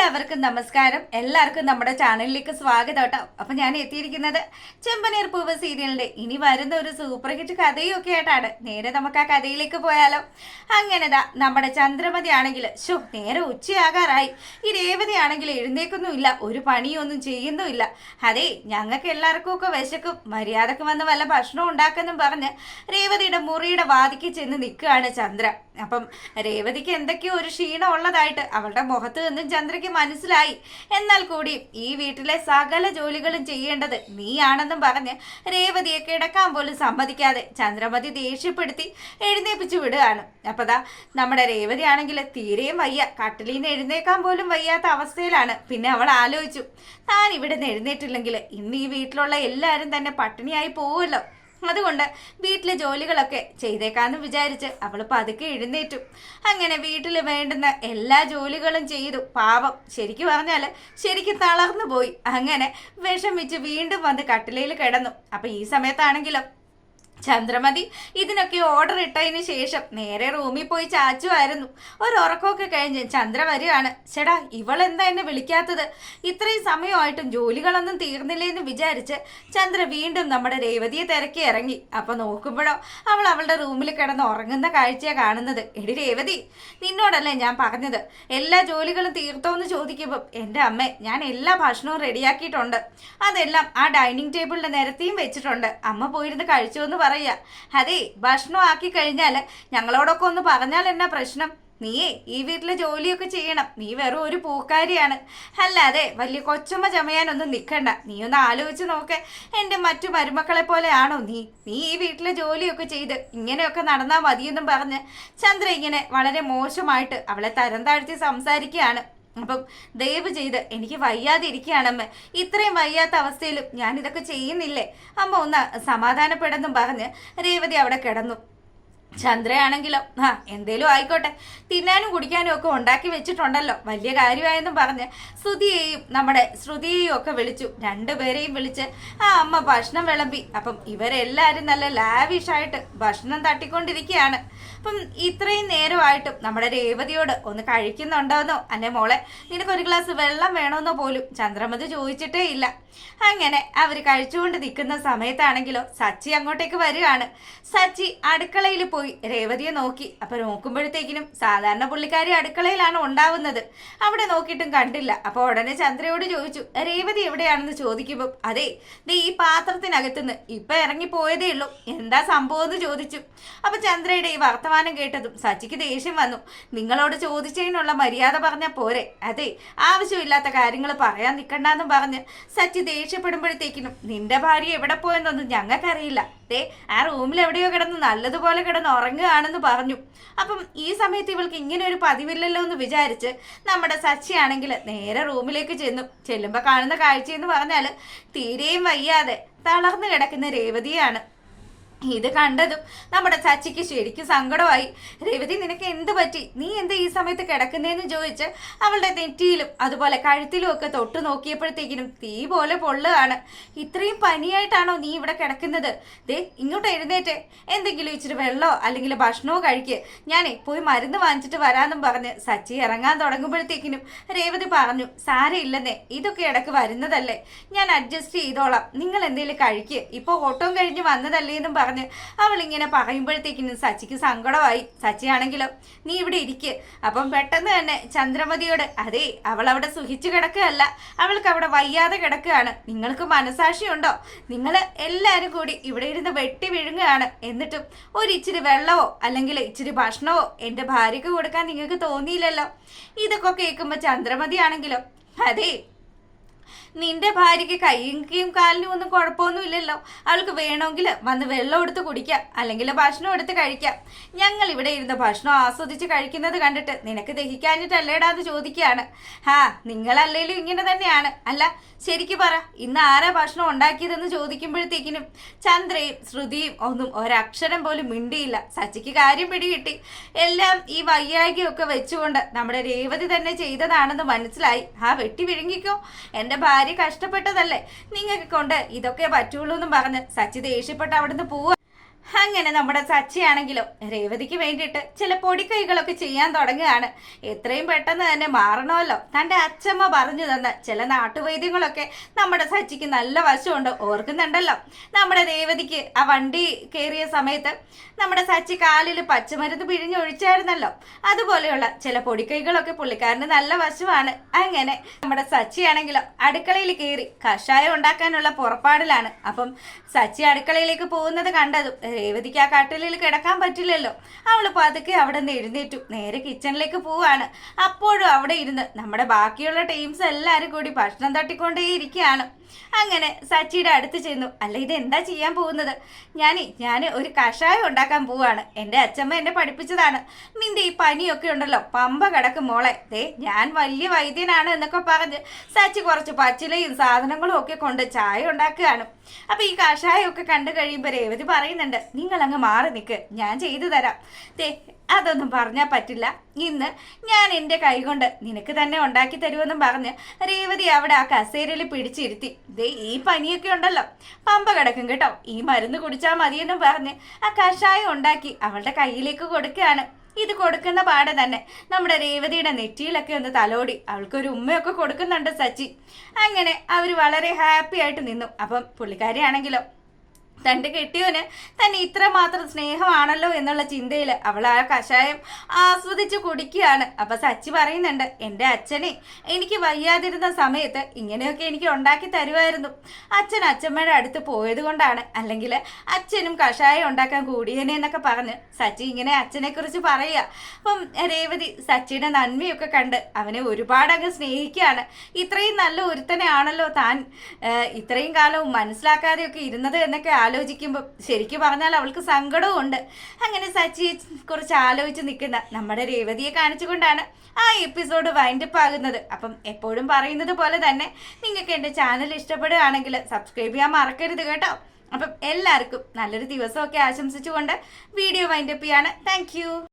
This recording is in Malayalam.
എല്ലാവർക്കും നമസ്കാരം. എല്ലാവർക്കും നമ്മുടെ ചാനലിലേക്ക് സ്വാഗതം കേട്ടോ. അപ്പൊ ഞാൻ എത്തിയിരിക്കുന്നത് ചെമ്പനീർ പൂവ് സീരിയലിന്റെ ഇനി വരുന്ന ഒരു സൂപ്പർ ഹിറ്റ് കഥയും ഒക്കെ ആയിട്ടാണ്. നേരെ നമുക്ക് ആ കഥയിലേക്ക് പോയാലോ. അങ്ങനെതാ നമ്മുടെ ചന്ദ്രമതി ആണെങ്കിൽ നേരെ ഉച്ചയാകാറായി. ഈ രേവതി ആണെങ്കിൽ എഴുന്നേക്കൊന്നുമില്ല, ഒരു പണിയൊന്നും ചെയ്യുന്നുമില്ല. അതെ, ഞങ്ങൾക്ക് എല്ലാവർക്കും ഒക്കെ വിശക്കും, മര്യാദക്ക് വന്ന് വല്ല ഭക്ഷണം ഉണ്ടാക്കെന്നും പറഞ്ഞ് രേവതിയുടെ മുറിയുടെ വാതിക്ക് ചെന്ന് നിൽക്കുകയാണ് ചന്ദ്ര. അപ്പം രേവതിക്ക് എന്തൊക്കെയോ ഒരു ക്ഷീണം ഉള്ളതായിട്ട് അവളുടെ മുഖത്ത് നിന്നും ചന്ദ്രയ്ക്ക് മനസ്സിലായി. എന്നാൽ കൂടി ഈ വീട്ടിലെ സകല ജോലികളും ചെയ്യേണ്ടത് നീയാണെന്നും പറഞ്ഞ് രേവതിയെ കിടക്കാൻ പോലും സമ്മതിക്കാതെ ചന്ദ്രമതി ദേഷ്യപ്പെടുത്തി എഴുന്നേപ്പിച്ചു വിടുകയാണ്. അപ്പതാ നമ്മുടെ രേവതി ആണെങ്കിൽ തീരെയും വയ്യ, കട്ടിലിൽ നിന്ന് എഴുന്നേക്കാൻ പോലും വയ്യാത്ത അവസ്ഥയിലാണ്. പിന്നെ അവൾ ആലോചിച്ചു, താൻ ഇവിടെ നിന്ന് എഴുന്നേറ്റില്ലെങ്കിൽ ഇന്ന് ഈ വീട്ടിലുള്ള എല്ലാവരും തന്നെ പട്ടിണിയായി പോവുമല്ലോ. അതുകൊണ്ട് വീട്ടിലെ ജോലികളൊക്കെ ചെയ്തേക്കാന്ന് വിചാരിച്ച് അവൾ പതുക്കെ എഴുന്നേറ്റു. അങ്ങനെ വീട്ടിൽ വേണ്ടുന്ന എല്ലാ ജോലികളും ചെയ്തു. പാവം, ശരിക്കും പറഞ്ഞാൽ ശരിക്കും തളർന്നു പോയി. അങ്ങനെ വിഷമിച്ച് വീണ്ടും വന്ന് കട്ടിലയിൽ കിടന്നു. അപ്പൊ ഈ സമയത്താണെങ്കിലും ചന്ദ്രമതി ഇതിനൊക്കെ ഓർഡർ ഇട്ടതിന് ശേഷം നേരെ റൂമിൽ പോയി ചാച്ചുമായിരുന്നു. ഒരു ഉറക്കമൊക്കെ കഴിഞ്ഞ് ചന്ദ്ര വരികയാണ്. ചേടാ, ഇവളെന്താ എന്നെ വിളിക്കാത്തത്? ഇത്രയും സമയമായിട്ടും ജോലികളൊന്നും തീർന്നില്ലേന്ന് വിചാരിച്ച് ചന്ദ്ര വീണ്ടും നമ്മുടെ രേവതിയെ തിരക്കി ഇറങ്ങി. അപ്പൊ നോക്കുമ്പോഴോ അവൾ അവളുടെ റൂമിൽ കിടന്ന് ഉറങ്ങുന്ന കാഴ്ചയാണ് കാണുന്നത്. എടി രേവതി, നിന്നോടല്ലേ ഞാൻ പറഞ്ഞത് എല്ലാ ജോലികളും തീർത്തോന്ന് ചോദിക്കുമ്പോൾ എൻ്റെ അമ്മ, ഞാൻ എല്ലാ ഭക്ഷണവും റെഡിയാക്കിയിട്ടുണ്ട്, അതെല്ലാം ആ ഡൈനിങ് ടേബിളിന്റെ നിരത്തിയും വെച്ചിട്ടുണ്ട്, അമ്മ പോയിരുന്ന് കഴിച്ചോന്ന് പറയാ. അതെ, ഭക്ഷണം ആക്കി കഴിഞ്ഞാൽ ഞങ്ങളോടൊക്കെ ഒന്ന് പറഞ്ഞാൽ എന്നാ പ്രശ്നം? നീയേ ഈ വീട്ടിലെ ജോലിയൊക്കെ ചെയ്യണം. നീ വെറും ഒരു പൂക്കാരിയാണ്, അല്ലാതെ വലിയ കൊച്ചമ്മ ചമയാനൊന്നും നിൽക്കണ്ട. നീ ഒന്ന് ആലോചിച്ച് നോക്ക്, എൻ്റെ മറ്റു മരുമക്കളെ പോലെയാണോ നീ? നീ ഈ വീട്ടിലെ ജോലിയൊക്കെ ചെയ്ത് ഇങ്ങനെയൊക്കെ നടന്നാൽ മതിയെന്നും പറഞ്ഞ് ചന്ദ്ര ഇങ്ങനെ വളരെ മോശമായിട്ട് അവളെ തരം താഴ്ത്തി സംസാരിക്കുകയാണ്. അപ്പം ദയവ് ചെയ്ത് എനിക്ക് വയ്യാതെ ഇരിക്കുകയാണമ്മ, ഇത്രയും വയ്യാത്ത അവസ്ഥയിലും ഞാൻ ഇതൊക്കെ ചെയ്യുന്നില്ലേ അമ്മ, ഒന്ന് സമാധാനപ്പെടുന്നും പറഞ്ഞ് രേവതി അവിടെ കിടന്നു. ചന്ദ്രയാണെങ്കിലോ എന്തേലും ആയിക്കോട്ടെ, തിന്നാനും കുടിക്കാനും ഒക്കെ ഉണ്ടാക്കി വെച്ചിട്ടുണ്ടല്ലോ, വലിയ കാര്യമായെന്നും പറഞ്ഞ് ശ്രുതിയെയും നമ്മുടെ ശ്രുതിയെയും ഒക്കെ വിളിച്ചു. രണ്ടുപേരെയും വിളിച്ച് ആ അമ്മ ഭക്ഷണം വിളമ്പി. അപ്പം ഇവരെല്ലാവരും നല്ല ലാവിഷായിട്ട് ഭക്ഷണം തട്ടിക്കൊണ്ടിരിക്കുകയാണ്. അപ്പം ഇത്രയും നേരമായിട്ടും നമ്മുടെ രേവതിയോട് ഒന്ന് കഴിക്കുന്നുണ്ടോന്നോ അല്ലെ മോളെ നിനക്കൊരു ഗ്ലാസ് വെള്ളം വേണമെന്നോ പോലും ചന്ദ്രമതി ചോദിച്ചിട്ടേ ഇല്ല. അങ്ങനെ അവർ കഴിച്ചുകൊണ്ട് നിൽക്കുന്ന സമയത്താണെങ്കിലോ സച്ചി അങ്ങോട്ടേക്ക് വരികയാണ്. സച്ചി അടുക്കളയിൽ പോയി രേവതിയെ നോക്കി. അപ്പൊ നോക്കുമ്പോഴത്തേക്കിനും സാധാരണ പുള്ളിക്കാരി അടുക്കളയിലാണ് ഉണ്ടാവുന്നത്, അവിടെ നോക്കിയിട്ടും കണ്ടില്ല. അപ്പൊ ഉടനെ ചന്ദ്രയോട് ചോദിച്ചു, രേവതി എവിടെയാണെന്ന് ചോദിക്കുമ്പോൾ അതെ ദേ ഈ പാത്രത്തിനകത്തുനിന്ന് ഇപ്പൊ ഇറങ്ങി പോയതേ ഉള്ളൂ, എന്താ സംഭവം എന്ന് ചോദിച്ചു. അപ്പൊ ചന്ദ്രയുടെ ഈ വർത്തമാനം കേട്ടതും സച്ചിക്ക് ദേഷ്യം വന്നു. നിങ്ങളോട് ചോദിച്ചതിനുള്ള മര്യാദ പറഞ്ഞാൽ പോരെ, അതെ ആവശ്യമില്ലാത്ത കാര്യങ്ങൾ പറയാൻ നിൽക്കണ്ടെന്നും പറഞ്ഞ് സച്ചി ദേഷ്യപ്പെടുമ്പോഴത്തേക്കിനും നിന്റെ ഭാര്യ എവിടെ പോയെന്നൊന്നും ഞങ്ങൾക്കറിയില്ല, ദേ ആ റൂമിൽ എവിടെയോ കിടന്ന് നല്ലതുപോലെ കിടന്ന് ഉറങ്ങുകയാണെന്ന് പറഞ്ഞു. അപ്പം ഈ സമയത്ത് ഇവൾക്ക് ഇങ്ങനെ ഒരു പതിവില്ലല്ലോ എന്ന് വിചാരിച്ച് നമ്മുടെ സച്ചി ആണെങ്കിൽ നേരെ റൂമിലേക്ക് ചെല്ലുമ്പോൾ കാണുന്ന കാഴ്ചയെന്ന് പറഞ്ഞാൽ തീരെയും വയ്യാതെ തളർന്നു കിടക്കുന്ന രേവതിയാണ്. ഇത് കണ്ടതും നമ്മുടെ ചച്ചിക്ക് ശരിക്കും സങ്കടമായി. രേവതി, നിനക്ക് എന്ത് പറ്റി? നീ എന്താ ഈ സമയത്ത് കിടക്കുന്നതെന്ന് ചോദിച്ച് അവളുടെ നെറ്റിയിലും അതുപോലെ കഴുത്തിലും ഒക്കെ തൊട്ട് നോക്കിയപ്പോഴത്തേക്കിനും തീ പോലെ പൊള്ളുകയാണ്. ഇത്രയും പനിയായിട്ടാണോ നീ ഇവിടെ കിടക്കുന്നത്? ദേ ഇങ്ങോട്ട് എഴുന്നേറ്റ് എന്തെങ്കിലും ഇച്ചിരി വെള്ളമോ അല്ലെങ്കിൽ ഭക്ഷണമോ കഴിക്കുക, ഞാനേ പോയി മരുന്ന് വാങ്ങിച്ചിട്ട് വരാമെന്നും പറഞ്ഞ് സച്ചി ഇറങ്ങാൻ തുടങ്ങുമ്പോഴത്തേക്കിനും രേവതി പറഞ്ഞു, സാരമില്ലെന്നേ, ഇതൊക്കെ ഇടക്ക് വരുന്നതല്ലേ, ഞാൻ അഡ്ജസ്റ്റ് ചെയ്തോളാം, നിങ്ങൾ എന്തെങ്കിലും കഴിക്കുക, ഇപ്പോൾ ഓട്ടം കഴിഞ്ഞ് വന്നതല്ലേ എന്നും പറഞ്ഞ് അവളിങ്ങനെ പറയുമ്പോഴത്തേക്കിനും സച്ചിക്ക് സങ്കടമായി. സച്ചി ആണെങ്കിലോ നീ ഇവിടെ ഇരിക്കുക. അപ്പം പെട്ടെന്ന് തന്നെ ചന്ദ്രമതിയോട്, അതെ അവൾ അവിടെ സുഖിച്ചു കിടക്കുകയല്ല, അവൾക്ക് അവിടെ വയ്യാതെ കിടക്കുകയാണ്, നിങ്ങൾക്ക് മനസാക്ഷിയുണ്ടോ? നിങ്ങൾ എല്ലാവരും കൂടി ഇവിടെ ഇരുന്ന് വെട്ടി വിഴുങ്ങുകയാണ്, എന്നിട്ടും ഒരിച്ചിരി വെള്ളമോ അല്ലെങ്കിൽ ഇച്ചിരി ഭക്ഷണമോ എൻ്റെ ഭാര്യയ്ക്ക് കൊടുക്കാൻ നിങ്ങൾക്ക് തോന്നിയില്ലല്ലോ. ഇതൊക്കെ കേൾക്കുമ്പോൾ ചന്ദ്രമതി ആണെങ്കിലോ, അതെ നിന്റെ ഭാര്യയ്ക്ക് കൈയും കാലിനും ഒന്നും കുഴപ്പമൊന്നും ഇല്ലല്ലോ, അവൾക്ക് വേണമെങ്കിൽ വന്ന് വെള്ളം എടുത്ത് കുടിക്കാം അല്ലെങ്കിൽ ഭക്ഷണം എടുത്ത് കഴിക്കാം, ഞങ്ങൾ ഇവിടെ ഇരുന്ന് ഭക്ഷണം ആസ്വദിച്ച് കഴിക്കുന്നത് കണ്ടിട്ട് നിനക്ക് ദഹിക്കാഞ്ഞിട്ടല്ലേടാന്ന് ചോദിക്കുകയാണ്. നിങ്ങളല്ലേലും ഇങ്ങനെ തന്നെയാണ്, അല്ല ശരിക്കും പറ ഇന്ന് ആരാ ഭക്ഷണം ഉണ്ടാക്കിയതെന്ന് ചോദിക്കുമ്പോഴത്തേക്കിനും ചന്ദ്രയും ശ്രുതിയും ഒന്നും ഒരക്ഷരം പോലും മിണ്ടിയില്ല. സച്ചിക്ക് കാര്യം പിടികിട്ടി. എല്ലാം ഈ വയ്യാകിയൊക്കെ വെച്ചുകൊണ്ട് നമ്മുടെ രേവതി തന്നെ ചെയ്തതാണെന്ന് മനസ്സിലായി. വെട്ടി വിഴുങ്ങിക്കോ, എൻ്റെ ഭാര്യ കഷ്ടപ്പെട്ടതല്ലേ, നിങ്ങൾക്ക് കൊണ്ട് ഇതൊക്കെ പറ്റുള്ളൂ എന്നും പറഞ്ഞ് സച്ചി ദേഷ്യപ്പെട്ട് അവിടുന്ന് പോവുക. അങ്ങനെ നമ്മുടെ സച്ചിയാണെങ്കിലോ രേവതിക്ക് വേണ്ടിയിട്ട് ചില പൊടിക്കൈകളൊക്കെ ചെയ്യാൻ തുടങ്ങുകയാണ്. എത്രയും പെട്ടെന്ന് തന്നെ മാറണമല്ലോ. തൻ്റെ അച്ഛമ്മ പറഞ്ഞു തന്ന ചില നാട്ടുവൈദ്യങ്ങളൊക്കെ നമ്മുടെ സച്ചിക്ക് നല്ല വശമുണ്ട്. ഓർക്കുന്നുണ്ടല്ലോ, നമ്മുടെ രേവതിക്ക് ആ വണ്ടി കയറിയ സമയത്ത് നമ്മുടെ സച്ചി കാലിൽ പച്ചമരുന്ന് പിഴിഞ്ഞൊഴിച്ചായിരുന്നല്ലോ. അതുപോലെയുള്ള ചില പൊടിക്കൈകളൊക്കെ പുള്ളിക്കാരന് നല്ല വശമാണ്. അങ്ങനെ നമ്മുടെ സച്ചിയാണെങ്കിലോ അടുക്കളയിൽ കയറി കഷായം ഉണ്ടാക്കാനുള്ള പുറപ്പാടിലാണ്. അപ്പം സച്ചി അടുക്കളയിലേക്ക് പോകുന്നത് കണ്ടതും രേവതിക്ക് ആ കട്ടിലിൽ കിടക്കാൻ പറ്റില്ലല്ലോ. അവള് പതുക്കെ അവിടെ നിന്ന് എഴുന്നേറ്റു നേരെ കിച്ചണിലേക്ക് പോവാണ്. അപ്പോഴും അവിടെ ഇരുന്ന് നമ്മുടെ ബാക്കിയുള്ള ടീംസ് എല്ലാവരും കൂടി ഭക്ഷണം തട്ടിക്കൊണ്ടേയിരിക്കുകയാണ്. അങ്ങനെ സച്ചിയുടെ അടുത്ത് ചെന്നു. അല്ല, ഇത് എന്താ ചെയ്യാൻ പോകുന്നത്? ഞാൻ ഒരു കഷായം ഉണ്ടാക്കാൻ പോവാണ്. എൻ്റെ അച്ഛമ്മ എന്നെ പഠിപ്പിച്ചതാണ്. നിന്റെ ഈ പനിയൊക്കെ ഉണ്ടല്ലോ, പമ്പ കിടക്കും മോളെ. ഞാൻ വലിയ വൈദ്യനാണ് എന്നൊക്കെ പറഞ്ഞ് സച്ചി കുറച്ച് പച്ചിലയും സാധനങ്ങളും ഒക്കെ കൊണ്ട് ചായ ഉണ്ടാക്കുകയാണ്. അപ്പൊ ഈ കഷായമൊക്കെ കണ്ടു കഴിയുമ്പോൾ രേവതി പറയുന്നുണ്ട്, നിങ്ങൾ അങ്ങ് മാറി നിൽക്ക്, ഞാൻ ചെയ്തു തരാം. അതൊന്നും പറഞ്ഞാൽ പറ്റില്ല, ഇന്ന് ഞാൻ എൻ്റെ കൈകൊണ്ട് നിനക്ക് തന്നെ ഉണ്ടാക്കി തരുമെന്നും പറഞ്ഞ് രേവതി അവിടെ ആ കസേരയിൽ പിടിച്ചിരുത്തി. ഈ പനിയൊക്കെ ഉണ്ടല്ലോ, പമ്പ കിടക്കും കേട്ടോ, ഈ മരുന്ന് കുടിച്ചാൽ മതിയെന്നും പറഞ്ഞ് ആ കഷായം ഉണ്ടാക്കി അവളുടെ കയ്യിലേക്ക് കൊടുക്കുകയാണ്. ഇത് കൊടുക്കുന്ന പാടെ തന്നെ നമ്മുടെ രേവതിയുടെ നെറ്റിയിലൊക്കെ ഒന്ന് തലോടി അവൾക്കൊരു ഉമ്മയൊക്കെ കൊടുക്കുന്നുണ്ട് സച്ചി. അങ്ങനെ അവർ വളരെ ഹാപ്പി ആയിട്ട് നിന്നു. അപ്പം പുള്ളിക്കാരിയാണെങ്കിലോ തൻ്റെ കെട്ടിയവന് തന്നെ ഇത്രമാത്രം സ്നേഹമാണല്ലോ എന്നുള്ള ചിന്തയിൽ അവൾ ആ കഷായം ആസ്വദിച്ച് കുടിക്കുകയാണ്. അപ്പം സച്ചി പറയുന്നുണ്ട്, എൻ്റെ അച്ഛനെ എനിക്ക് വയ്യാതിരുന്ന സമയത്ത് ഇങ്ങനെയൊക്കെ എനിക്ക് ഉണ്ടാക്കി തരുമായിരുന്നു. അച്ഛൻ അച്ഛമ്മയുടെ അടുത്ത് പോയത് കൊണ്ടാണ്, അല്ലെങ്കിൽ അച്ഛനും കഷായം ഉണ്ടാക്കാൻ കൂടിയനെ എന്നൊക്കെ പറഞ്ഞ് സച്ചി ഇങ്ങനെ അച്ഛനെക്കുറിച്ച് പറയുക. അപ്പം രേവതി സച്ചിയുടെ നന്മയൊക്കെ കണ്ട് അവനെ ഒരുപാട് അങ്ങ് സ്നേഹിക്കുകയാണ്. ഇത്രയും നല്ല ഒരുത്തനെയാണല്ലോ താൻ ഇത്രയും കാലവും മനസ്സിലാക്കാതെയൊക്കെ ഇരുന്നത് എന്നൊക്കെ ആലോചിക്കുമ്പോൾ ശരിക്കും പറഞ്ഞാൽ അവൾക്ക് സങ്കടവും ഉണ്ട്. അങ്ങനെ സച്ചിയെ കുറിച്ച് ആലോചിച്ച് നിൽക്കുന്ന നമ്മുടെ രേവതിയെ കാണിച്ചുകൊണ്ടാണ് ആ എപ്പിസോഡ് വൈൻഡപ്പ് ആകുന്നത്. അപ്പം എപ്പോഴും പറയുന്നത് പോലെ തന്നെ നിങ്ങൾക്ക് എൻ്റെ ചാനൽ ഇഷ്ടപ്പെടുകയാണെങ്കിൽ സബ്സ്ക്രൈബ് ചെയ്യാൻ മറക്കരുത് കേട്ടോ. അപ്പം എല്ലാവർക്കും നല്ലൊരു ദിവസമൊക്കെ ആശംസിച്ചുകൊണ്ട് വീഡിയോ വൈൻഡപ്പ് ചെയ്യാണ്. താങ്ക്